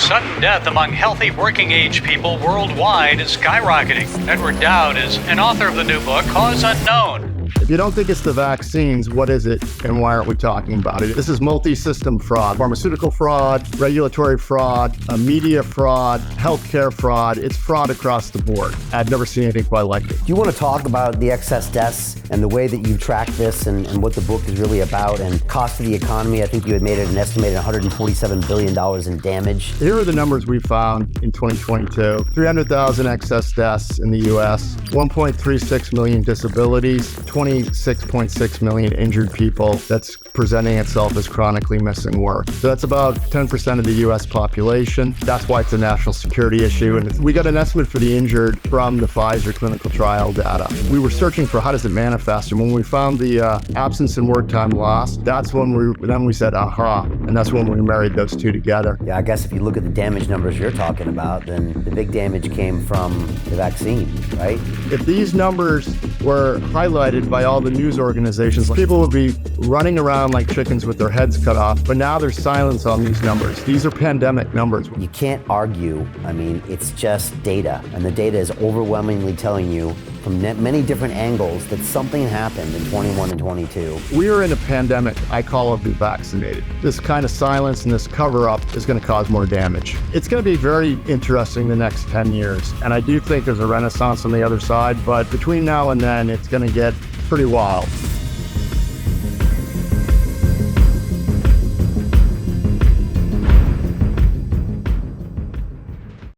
Sudden death among healthy working-age people worldwide is skyrocketing. Edward Dowd is an author of the new book, Cause Unknown. If you don't think it's the vaccines, what is it and why aren't we talking about it? This is multi-system fraud, pharmaceutical fraud, regulatory fraud, media fraud, healthcare fraud. It's fraud across the board. I've never seen anything quite like it. Do you want to talk about the excess deaths and the way that you track this and what the book is really about and cost to the economy? I think you had made it an estimated $147 billion in damage. Here are the numbers we found in 2022. 300,000 excess deaths in the U.S., 1.36 million disabilities, 26.6 million injured people. That's presenting itself as chronically missing work. So that's about 10% of the U.S. population. That's why it's a national security issue. And we got an estimate for the injured from the Pfizer clinical trial data. We were searching for how does it manifest. And when we found the absence and work time lost, that's when we said, aha. And that's when we married those two together. Yeah, I guess if you look at the damage numbers you're talking about, then the big damage came from the vaccine, right? If these numbers were highlighted by all the news organizations, people would be running around like chickens with their heads cut off, but now there's silence on these numbers. These are pandemic numbers. You can't argue. I mean, it's just data, and the data is overwhelmingly telling you from many different angles that something happened in 21 and 22. We are in a pandemic. I call it the vaccinated. This kind of silence and this cover-up is going to cause more damage. It's going to be very interesting the next 10 years, and I do think there's a renaissance on the other side, but between now and then, it's going to get pretty wild.